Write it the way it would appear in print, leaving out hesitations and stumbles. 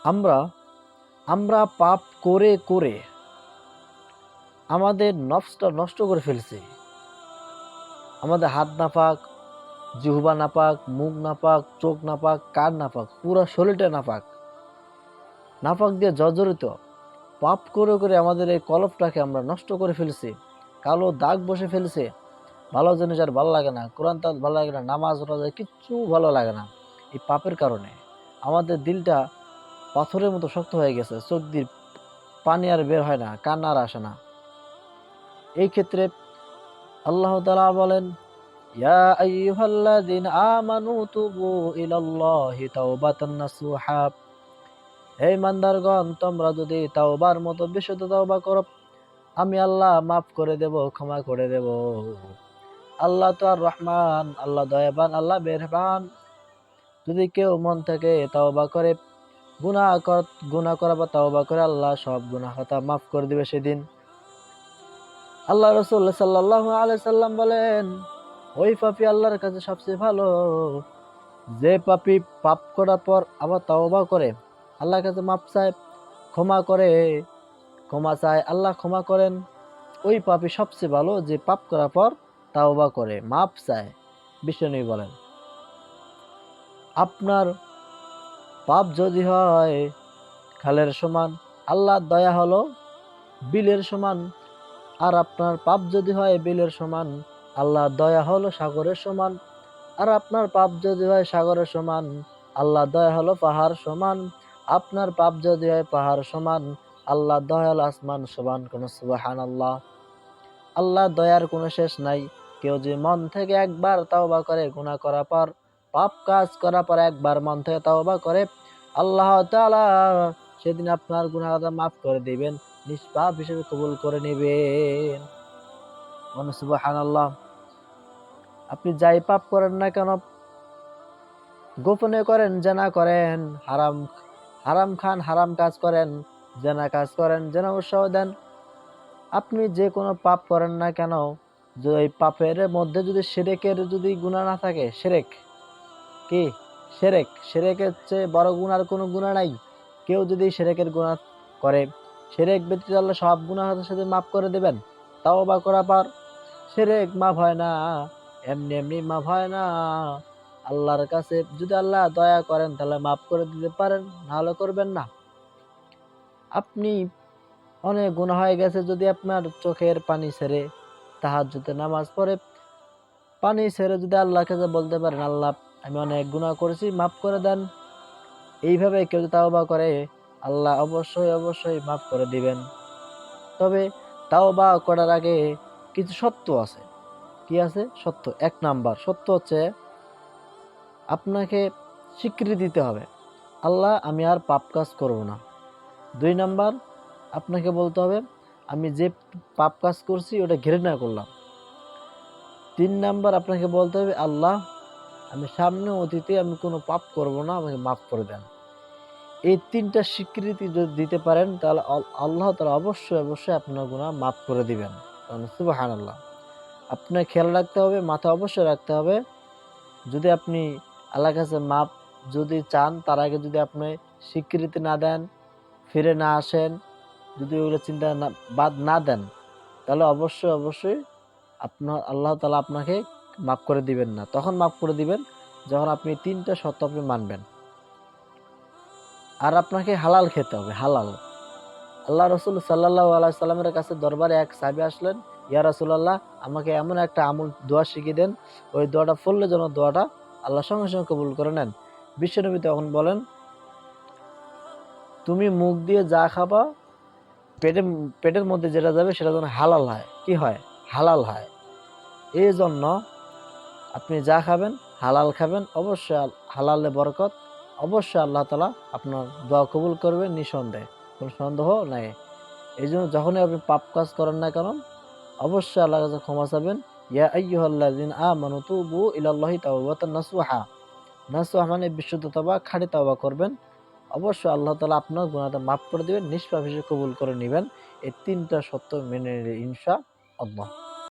আমরা আমরা পাপ করে করে আমাদের নফসটা নষ্ট করে ফেলছি। আমাদের হাত নাপাক, জিহ্বা নাপাক, মুখ নাপাক, চোখ নাপাক, কান নাপাক, পুরা শরীরটা নাপাক। নাপাক দিয়ে জর্জরিত। পাপ করে করে আমাদের এই কলবটাকে আমরা নষ্ট করে ফেলছি। কালো দাগ বসে ফেলছে। ভালো জিনিস আর ভালো লাগে না, কোরআন তালাওয়াত ভালো লাগে না, নামাজ রোজা কিচ্ছু ভালো লাগে না। এই পাপের কারণে আমাদের দিলটা পাথরের মতো শক্ত হয়ে গেছে। চোখ দিয়ে পানি আর বের হয় না, কান্না আর আসে না। এই ক্ষেত্রে আল্লাহ তাআলা বলেন, ইয়া আইয়ুহাল্লাযীনা আমানু তুবু ইলাল্লাহি তাওবাতান নাসুহা। হে ইমানদারগণ, তোমরা যদি তাওবার মতো বিশুদ্ধ তাওবা করো, আমি আল্লাহ মাফ করে দেব, ক্ষমা করে দেব। আল্লাহ তো আর রহমান, আল্লাহ দয়াবান, আল্লাহ মেহেরবান। যদি কেউ মন থেকে তাওবা করে, গুনাহ করা বা তাওবা করে, আল্লাহ সব গুনাহ খাতা মাফ করে দিবে সেদিন। আল্লাহ রাসূল সাল্লাল্লাহু আলাইহি সাল্লাম বলেন, ওই পাপী আল্লাহর কাছে সবচেয়ে ভালো, যে পাপী পাপ করার পর আবার তাওবা করে, আল্লাহর কাছে মাফ চায়, ক্ষমা চায়, আল্লাহ ক্ষমা করেন। ওই পাপী সবচেয়ে ভালো যে পাপ করার পর তাওবা করে, মাফ চায়। বিশ্বনবী বলেন, আপনার পাপ যদি হয় খালের সমান, আল্লাহর দয়া হলো বিলের সমান। আর আপনার পাপ যদি হয় বিলের সমান, আল্লাহর দয়া হলো সাগরের সমান। আর আপনার পাপ যদি হয় সাগরের সমান, আল্লাহর দয়া হলো পাহাড় সমান। আপনার পাপ যদি হয় পাহাড় সমান, আল্লাহর দয়া হলো আসমান সমান। কোন সুবহানাল্লাহ। আল্লাহর দয়ার কোনো শেষ নাই। কেউ যদি মন থেকে একবার তাওবা করে, গুনাহ করার পর, পাপ কাজ করার পর একবার মন থেকে তাওবা করে, আল্লাহ তাআলা সেদিন আপনার গুনাহটা মাফ করে দিবেন, নিষ্পাপ হিসেবে কবুল করে নেবেন। সুবহানাল্লাহ। আপনি যাই পাপ করেন না কেন, গোপনে করেন, জেনা করেন, হারাম খান, হারাম কাজ করেন, জেনা কাজ করেন, জেনা উৎসাহ দেন, আপনি যে কোনো পাপ করেন না কেন, যে এই পাপের মধ্যে যদি শিরকের যদি গুনাহ না থাকে, শিরক কি? শিরকের চেয়ে বড় গুনার কোনো গুনাহ নাই। কেউ যদি শিরকের গুনাহ করে, শিরক ব্যতীত আল্লাহ সব গুনাহ সাথে মাফ করে দেবেন। তাওবা করার পর শিরক মাফ হয় না, এমনি এমনি মাফ হয় না। আল্লাহর কাছে যদি আল্লাহ দয়া করেন তাহলে মাফ করে দিতে পারেন, নাহলে করবেন না। আপনি অনেক গুনাহ হয়ে গেছে, যদি আপনার চোখের পানি ছেড়ে তাহাজ্জুদে নামাজ পড়ে পানি ছেড়ে যদি আল্লাহর কাছে বলতে পারেন, আল্লাহ আমি অনেক গুনাহ করেছি, মাফ করে দেন, এইভাবে কেউ যদি তাওবা করে, আল্লাহ অবশ্যই অবশ্যই মাফ করে দিবেন। তবে তাওবা করার আগে কিছু সত্য আছে। কি আছে সত্য? 1 নাম্বার সত্য হচ্ছে, আপনাকে স্বীকৃতি দিতে হবে, আল্লাহ আমি আর পাপ কাজ করব না। 2 নাম্বার, আপনাকে বলতে হবে আমি যে পাপ কাজ করছি ওটা ঘৃণা করলাম। 3 নাম্বার, আপনাকে বলতে হবে আল্লাহ আমি সামনে অতীতে আমি কোনো পাপ করব না, আমাকে মাফ করে দেন। এই 3টা স্বীকৃতি যদি দিতে পারেন, তাহলে আল্লাহ তাআলা অবশ্যই অবশ্যই আপনার গুনাহ মাফ করে দিবেন। সুবহানাল্লাহ। আপনার খেয়াল রাখতে হবে, মাথায় অবশ্যই রাখতে হবে, যদি আপনি আল্লাহর কাছে মাপ যদি চান, তার আগে যদি আপনি স্বীকৃতি না দেন, ফিরে না আসেন, যদি ওগুলো চিন্তা বাদ না দেন, তাহলে অবশ্যই অবশ্যই আপনার আল্লাহ তাআলা আপনাকে মাফ করে দিবেন না। তখন মাফ করে দিবেন যখন আপনি 3টা শর্ত আপনি মানবেন। আর আপনাকে হালাল খেতে হবে, হালাল। আল্লাহ রাসূল সাল্লাল্লাহু আলাইহি সাল্লামের কাছে দরবারে এক সাহাবী আসলেন, ইয়া রাসূলুল্লাহ আমাকে এমন একটা আমল দোয়া শিখিয়ে দেন, ওই দোয়াটা পড়লে যেন দোয়াটা আল্লাহ সঙ্গে সঙ্গে কবুল করে নেন। বিশ্বনবী তখন বলেন, তুমি মুখ দিয়ে যা খাবা, পেটের মধ্যে যেটা যাবে সেটা যেন হালাল হয়। কি হয়? হালাল হয়। এই জন্য আপনি যা খাবেন হালাল খাবেন, অবশ্যই হালালে বরকত, অবশ্যই আল্লাহ তাআলা আপনার দোয়া কবুল করবেন নিঃসন্দেহে, কোনো সন্দেহ নাই। এই জন্য যখনই আপনি পাপ কাজ করেন না কেন, অবশ্যই আল্লাহর কাছে ক্ষমা চাবেন। ইয়া আইয়ুহাল্লাযীনা আমানু তুবু ইলাল্লাহি তাওবাতান নাসুহা। নাসুহা মানে বিশুদ্ধ তওবা, খাঁটি তওবা করবেন। অবশ্যই আল্লাহ তাআলা আপনার গুনাহটা মাফ করে দিবেন, নিষ্পাপ হিসেবে কবুল করে নিবেন। এই 3টা শর্ত মেনে নিলে ইনশাআল্লাহ।